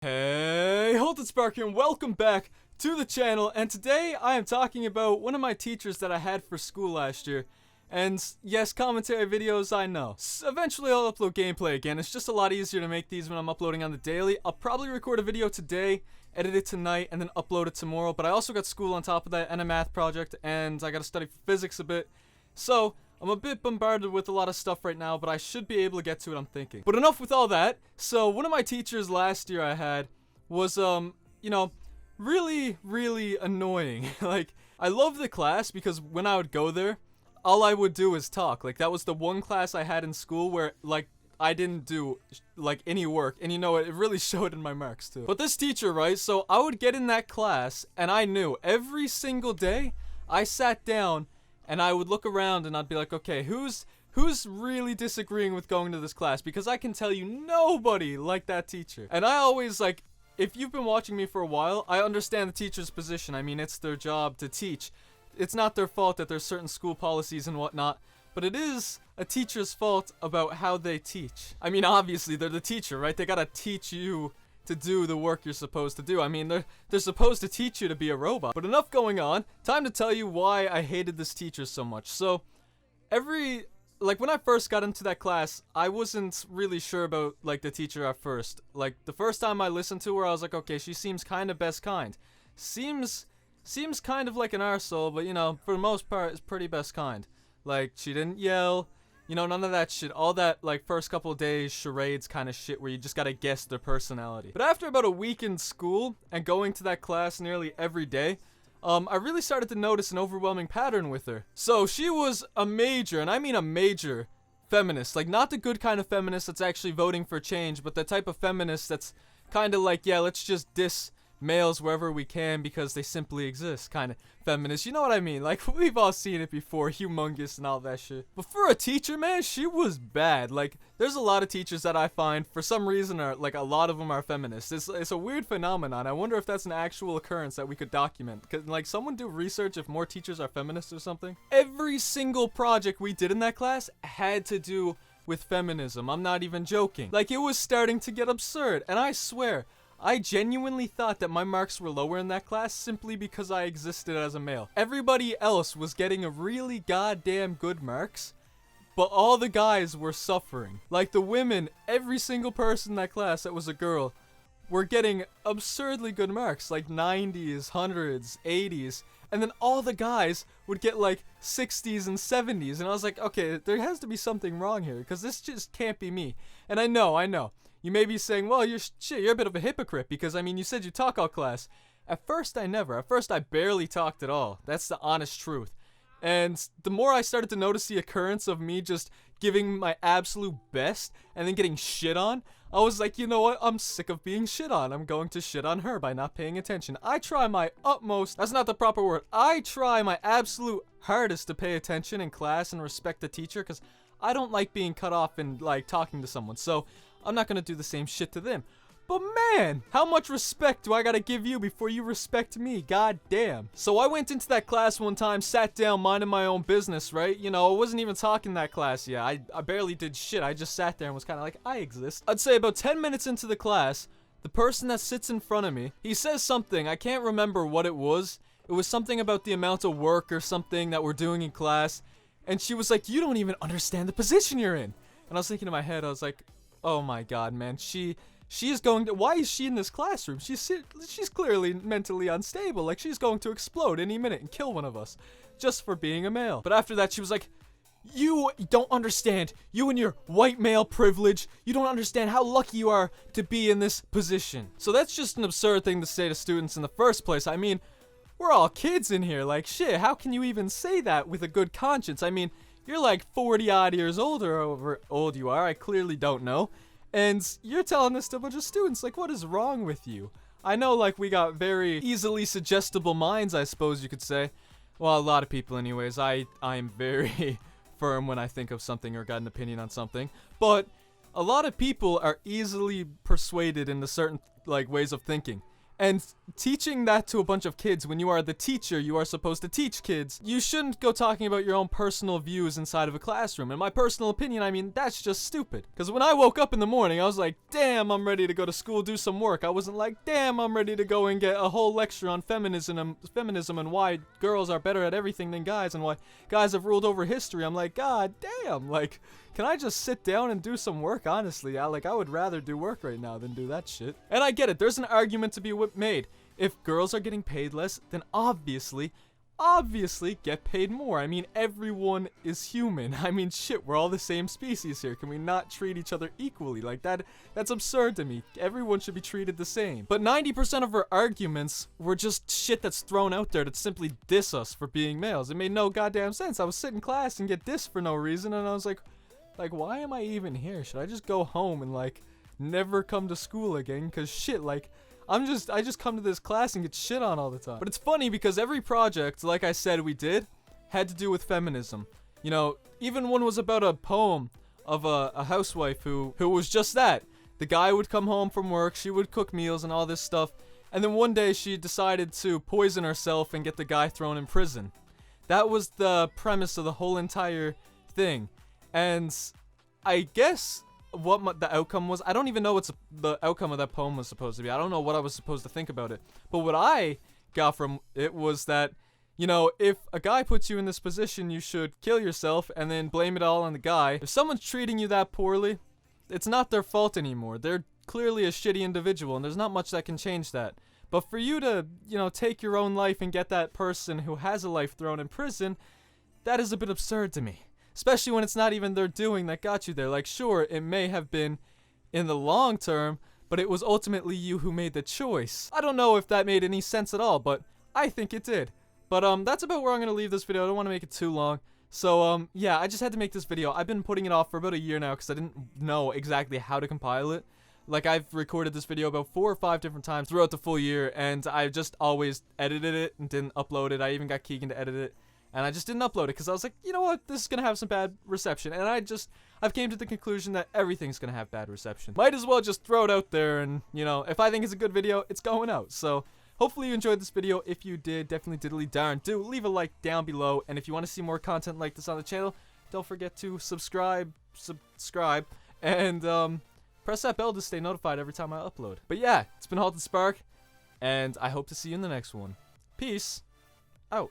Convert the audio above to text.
Hey, Holton Spark here, and welcome back to the channel. And today I am talking about one of my teachers that I had for school last year. And yes, commentary videos, I know. Eventually I'll upload gameplay again. It's just a lot easier to make these when I'm uploading on the daily. I'll probably record a video today, edit it tonight, and then upload it tomorrow. But I also got school on top of that and a math project, and I gotta study physics a bit. So I'm a bit bombarded with a lot of stuff right now, but I should be able to get to it, I'm thinking. But enough with all that. So one of my teachers last year I had was, really annoying. Like, I love the class because when I would go there, all I would do is talk. Like, that was the one class I had in school where, like, I didn't do, like, any work. And you know, it really showed in my marks, too. But this teacher, right, so I would get in that class, and I knew every single day I sat down and I would look around and I'd be like, okay, who's really disagreeing with going to this class? Because I can tell you nobody liked that teacher. And I always, like, if you've been watching me for a while, I understand the teacher's position. I mean, it's their job to teach. It's not their fault that there's certain school policies and whatnot, but it is a teacher's fault about how they teach. I mean, obviously, they're the teacher, right? They gotta teach you to do the work you're supposed to do. I mean, they're supposed to teach you to be a robot. But enough going on. Time to tell you why I hated this teacher so much. So, when I first got into that class, I wasn't really sure about, like, the teacher at first. Like, the first time I listened to her, I was like, okay, she seems kind of best kind. Seems kind of like an arsehole, but, you know, for the most part, it's pretty best kind. Like, she didn't yell, you know, none of that shit. All that, like, first couple of days charades kind of shit where you just gotta guess their personality. But after about a week in school and going to that class nearly every day, I really started to notice an overwhelming pattern with her. So she was a major, and I mean a major, feminist. Like, not the good kind of feminist that's actually voting for change, but the type of feminist that's kind of like, yeah, let's just diss males wherever we can because they simply exist kind of feminist. You know what I mean? Like, we've all seen it before, humongous and all that shit. But for a teacher, man, she was bad. Like, there's a lot of teachers that I find, for some reason, are, like, a lot of them are feminists. It's a weird phenomenon. I wonder if that's an actual occurrence that we could document. Could, like, someone do research if more teachers are feminists or something? Every single project we did in that class had to do with feminism. I'm not even joking. Like, it was starting to get absurd, and I swear, I genuinely thought that my marks were lower in that class simply because I existed as a male. Everybody else was getting a really goddamn good marks, but all the guys were suffering. Like, the women, every single person in that class that was a girl, were getting absurdly good marks, like 90s, 100s, 80s, and then all the guys would get like 60s and 70s, and I was like, okay, there has to be something wrong here, because this just can't be me. And I know. You may be saying, well, you're a bit of a hypocrite, because, I mean, you said you talk all class. At first, I never. At first, I barely talked at all. That's the honest truth. And the more I started to notice the occurrence of me just giving my absolute best and then getting shit on, I was like, you know what? I'm sick of being shit on. I'm going to shit on her by not paying attention. I try my utmost. That's not the proper word. I try my absolute hardest to pay attention in class and respect the teacher, because I don't like being cut off and, like, talking to someone. So I'm not gonna do the same shit to them. But man, how much respect do I gotta give you before you respect me? God damn. So I went into that class one time, sat down, minding my own business, right? You know, I wasn't even talking that class yet. I barely did shit. I just sat there and was kind of like, I exist. I'd say about 10 minutes into the class, the person that sits in front of me, he says something. I can't remember what it was. It was something about the amount of work or something that we're doing in class. And she was like, you don't even understand the position you're in. And I was thinking in my head, I was like, oh my god, man, she is going to, why is she in this classroom? She's clearly mentally unstable. Like, she's going to explode any minute and kill one of us just for being a male. But after that, she was like, you don't understand. You and your white male privilege. You don't understand how lucky you are to be in this position. So that's just an absurd thing to say to students in the first place. I mean, we're all kids in here. Like, shit, how can you even say that with a good conscience? I mean, you're like 40 odd years old or however old you are, I clearly don't know. And you're telling this to a bunch of students, like, what is wrong with you? I know, like, we got very easily suggestible minds, I suppose you could say. Well, a lot of people anyways. I am very firm when I think of something or got an opinion on something. But a lot of people are easily persuaded into certain, like, ways of thinking. And teaching that to a bunch of kids when you are the teacher, you are supposed to teach kids. You shouldn't go talking about your own personal views inside of a classroom. In my personal opinion, I mean, that's just stupid. Because when I woke up in the morning, I was like, damn, I'm ready to go to school, do some work. I wasn't like, damn, I'm ready to go and get a whole lecture on feminism and why girls are better at everything than guys and why guys have ruled over history. I'm like, god damn, like, can I just sit down and do some work? Honestly, I would rather do work right now than do that shit. And I get it. There's an argument to be made. If girls are getting paid less, then obviously get paid more. I mean, everyone is human. I mean, shit, we're all the same species here. Can we not treat each other equally? Like, that's absurd to me. Everyone should be treated the same. But 90% of her arguments were just shit that's thrown out there to simply diss us for being males. It made no goddamn sense. I was sitting in class and get dissed for no reason, and I was like, why am I even here? Should I just go home and, like, never come to school again? Because shit, like, I just come to this class and get shit on all the time. But it's funny because every project, like I said we did, had to do with feminism. You know, even one was about a poem of a housewife who was just that. The guy would come home from work, she would cook meals and all this stuff, and then one day she decided to poison herself and get the guy thrown in prison. That was the premise of the whole entire thing. And I guess what the outcome was, I don't even know what the outcome of that poem was supposed to be. I don't know what I was supposed to think about it. But what I got from it was that, you know, if a guy puts you in this position, you should kill yourself and then blame it all on the guy. If someone's treating you that poorly, it's not their fault anymore. They're clearly a shitty individual, and there's not much that can change that. But for you to, you know, take your own life and get that person who has a life thrown in prison, that is a bit absurd to me. Especially when it's not even their doing that got you there. Like, sure, it may have been in the long term, but it was ultimately you who made the choice. I don't know if that made any sense at all, but I think it did. But that's about where I'm gonna leave this video. I don't want to make it too long. So yeah, I just had to make this video. I've been putting it off for about a year now because I didn't know exactly how to compile it. Like, I've recorded this video about 4 or 5 different times throughout the full year, and I've just always edited it and didn't upload it. I even got Keegan to edit it. And I just didn't upload it because I was like, you know what, this is going to have some bad reception. And I've came to the conclusion that everything's going to have bad reception. Might as well just throw it out there and, you know, if I think it's a good video, it's going out. So, hopefully you enjoyed this video. If you did, definitely diddly darn do leave a like down below. And if you want to see more content like this on the channel, don't forget to subscribe, and press that bell to stay notified every time I upload. But yeah, it's been Halted Spark, and I hope to see you in the next one. Peace out.